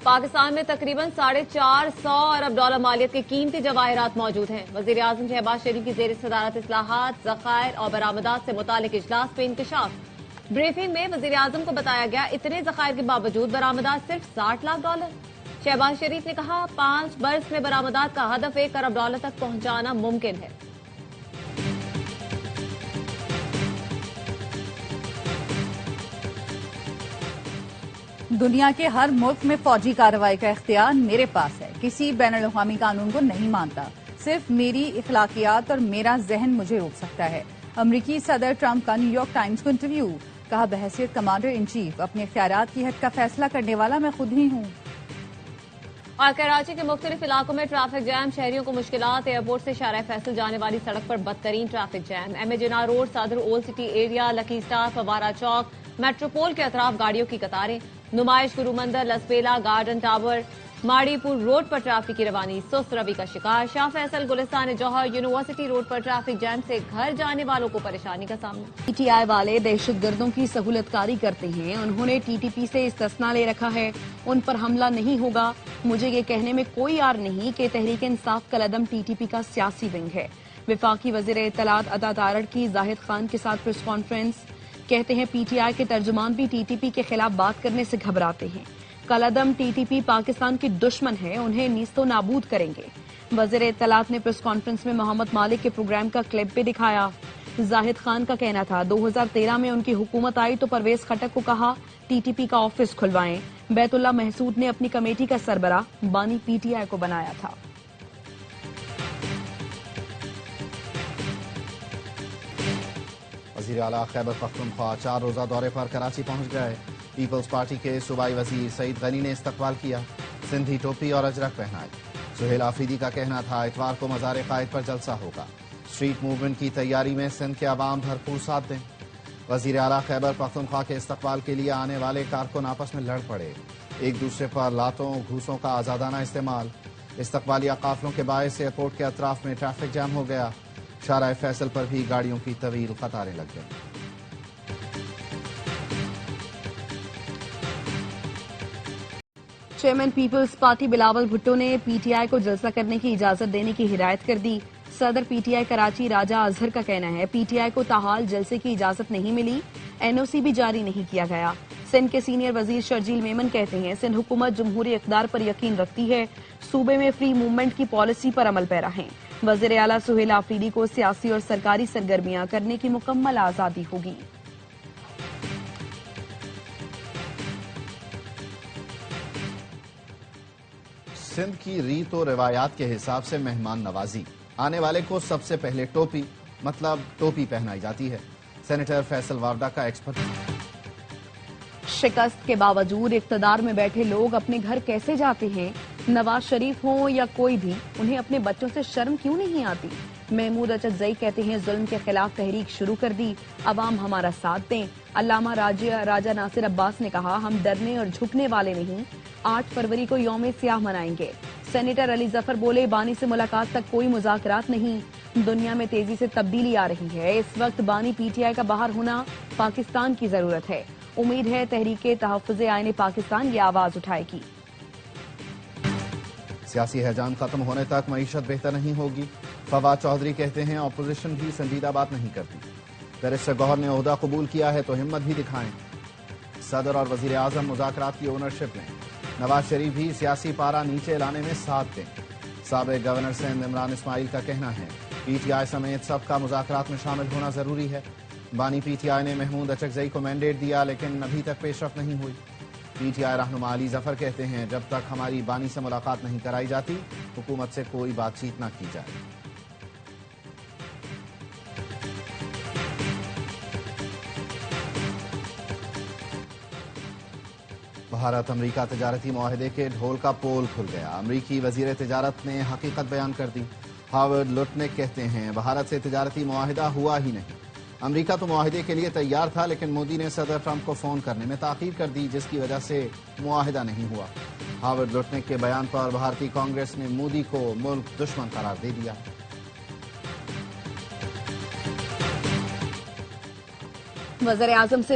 پاکستان میں تقریباً 450 ارب ڈالر مالیت کے قیمتی جواہرات موجود ہیں۔ وزیر اعظم شہباز شریف کی زیر صدارت اصلاحات، ذخائر اور برآمدات سے متعلق اجلاس میں انکشاف۔ بریفنگ میں وزیر اعظم کو بتایا گیا اتنے ذخائر کے باوجود برآمدات صرف 60 لاکھ ڈالر۔ شہباز شریف نے کہا 5 برس میں برآمدات کا ہدف 1 ارب ڈالر تک پہنچانا ممکن ہے۔ دنیا کے ہر ملک میں فوجی کارروائی کا اختیار میرے پاس ہے، کسی بین الاقوامی قانون کو نہیں مانتا، صرف میری اخلاقیات اور میرا ذہن مجھے روک سکتا ہے۔ امریکی صدر ٹرمپ کا نیو یارک ٹائمز کو انٹرویو، کہا بحیثیت کمانڈر ان چیف اپنے اختیارات کی حد کا فیصلہ کرنے والا میں خود ہی ہوں۔ اور کراچی کے مختلف علاقوں میں ٹریفک جام، شہریوں کو مشکلات، ایئرپورٹ سے شارع فیصل جانے والی سڑک پر بدترین ٹریفک جام، ایم اے جناح روڈ، صدر اولڈ سٹی ایریا، لکی اسٹار، فوارہ چوک، میٹروپول کے اطراف گاڑیوں کی قطاریں، نمائش گرو مندر، لسبیلا، گارڈن ٹاور، ماڑی پور روڈ پر ٹریفک کی روانی سست روی کا شکار، شاہ فیصل، گلستان جوہر، یونیورسٹی روڈ پر ٹریفک جام سے گھر جانے والوں کو پریشانی کا سامنا۔ پی ٹی آئی والے دہشت گردوں کی سہولت کاری کرتے ہیں، انہوں نے ٹی ٹی پی سے استثنا لے رکھا ہے، ان پر حملہ نہیں ہوگا۔ مجھے یہ کہنے میں کوئی عار نہیں کہ Tehreek Insaf کالعدم T T P کا سیاسی ونگ ہے۔ وفاقی وزیر اطلاعات عطا تارڑ کی زاہد خان کے ساتھ پریس کانفرنس، کہتے ہیں پی ٹی آئی کے ترجمان بھی ٹی ٹی پی کے خلاف بات کرنے سے گھبراتے ہیں۔ کالعدم ٹی ٹی پی پاکستان کی دشمن ہے، انہیں نیست و نابود کریں گے۔ وزیر اطلاعات نے پریس کانفرنس میں محمد مالک کے پروگرام کا کلپ بھی دکھایا۔ زاہد خان کا کہنا تھا 2013 میں ان کی حکومت آئی تو پرویز خٹک کو کہا ٹی ٹی پی کا آفس کھلوائیں۔ بیت اللہ محسود نے اپنی کمیٹی کا سربراہ بانی پی ٹی آئی کو بنایا تھا۔ وزیر اعلیٰ خیبر پختونخوا 4 روزہ دورے پر کراچی پہنچ گئے۔ پیپلز پارٹی کے صوبائی وزیر سعید غنی نے استقبال کیا، سندھی ٹوپی اور اجرک پہنائے۔ سہیل آفریدی کا کہنا تھا اتوار کو مزار قائد پر جلسہ ہوگا، اسٹریٹ موومنٹ کی تیاری میں سندھ کے عوام بھرپور ساتھ دیں۔ وزیر اعلیٰ خیبر پختونخوا کے استقبال کے لیے آنے والے کارکن آپس میں لڑ پڑے، ایک دوسرے پر لاتوں گھوسوں کا آزادانہ استعمال۔ استقبالیہ قافلوں کے باعث ایئرپورٹ کے اطراف میں ٹریفک جام ہو گیا، شارع فیصل پر بھی گاڑیوں کی طویل قطاریں لگ گئیں۔ چیئرمین پیپلز پارٹی بلاول بھٹو نے پی ٹی آئی کو جلسہ کرنے کی اجازت دینے کی ہدایت کر دی۔ صدر پی ٹی آئی کراچی راجہ اظہر کا کہنا ہے پی ٹی آئی کو تاحال جلسے کی اجازت نہیں ملی، این او سی بھی جاری نہیں کیا گیا۔ سندھ کے سینئر وزیر شرجیل میمن کہتے ہیں سندھ حکومت جمہوری اقدار پر یقین رکھتی ہے، صوبے میں فری موومنٹ کی پالیسی پر عمل پیرا ہیں۔ وزیر اعلیٰ سہیل آفریدی کو سیاسی اور سرکاری سرگرمیاں کرنے کی مکمل آزادی ہوگی۔ سندھ کی ریت و روایات کے حساب سے مہمان نوازی، آنے والے کو سب سے پہلے ٹوپی مطلب ٹوپی پہنائی جاتی ہے۔ سینیٹر فیصل وارڈا کا ایکسپرٹ۔ شکست کے باوجود اقتدار میں بیٹھے لوگ اپنے گھر کیسے جاتے ہیں؟ نواز شریف ہوں یا کوئی بھی، انہیں اپنے بچوں سے شرم کیوں نہیں آتی؟ محمود اچکزئی کہتے ہیں ظلم کے خلاف تحریک شروع کر دی، عوام ہمارا ساتھ دیں۔ علامہ راجہ ناصر عباس نے کہا ہم ڈرنے اور جھکنے والے نہیں، 8 فروری کو یوم سیاہ منائیں گے۔ سینیٹر علی ظفر بولے بانی سے ملاقات تک کوئی مذاکرات نہیں، دنیا میں تیزی سے تبدیلی آ رہی ہے، اس وقت بانی پی ٹی آئی کا باہر ہونا پاکستان کی ضرورت ہے، امید ہے تحریک تحفظ آئین پاکستان یہ آواز اٹھائے گی۔ سیاسی حیجان ختم ہونے تک معیشت بہتر نہیں ہوگی، فواد چودھری کہتے ہیں اپوزیشن بھی سنجیدہ بات نہیں کرتی۔ بیرسٹر گوہر نے عہدہ قبول کیا ہے تو ہمت بھی دکھائیں، صدر اور وزیر اعظم مذاکرات کی اونرشپ لیں، نواز شریف بھی سیاسی پارا نیچے لانے میں ساتھ دیں۔ سابق گورنر سندھ عمران اسماعیل کا کہنا ہے پی ٹی آئی سمیت سب کا مذاکرات میں شامل ہونا ضروری ہے۔ بانی پی ٹی آئی نے محمود اچکزئی کو مینڈیٹ دیا لیکن ابھی تک پیش رفت نہیں ہوئی۔ پی ٹی آئی رہنما علی ظفر کہتے ہیں جب تک ہماری بانی سے ملاقات نہیں کرائی جاتی حکومت سے کوئی بات چیت نہ کی جائے۔ بھارت امریکہ تجارتی معاہدے کے ڈھول کا پول کھل گیا، امریکی وزیر تجارت نے حقیقت بیان کر دی۔ ہاورڈ لوٹنک کہتے ہیں بھارت سے تجارتی معاہدہ ہوا ہی نہیں، امریکہ تو معاہدے کے لیے تیار تھا لیکن مودی نے صدر ٹرمپ کو فون کرنے میں تاخیر کر دی جس کی وجہ سے معاہدہ نہیں ہوا۔ ہاورڈ لوٹنک کے بیان پر بھارتی کانگریس نے مودی کو ملک دشمن قرار دے دیا۔ وزیر اعظم سے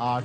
8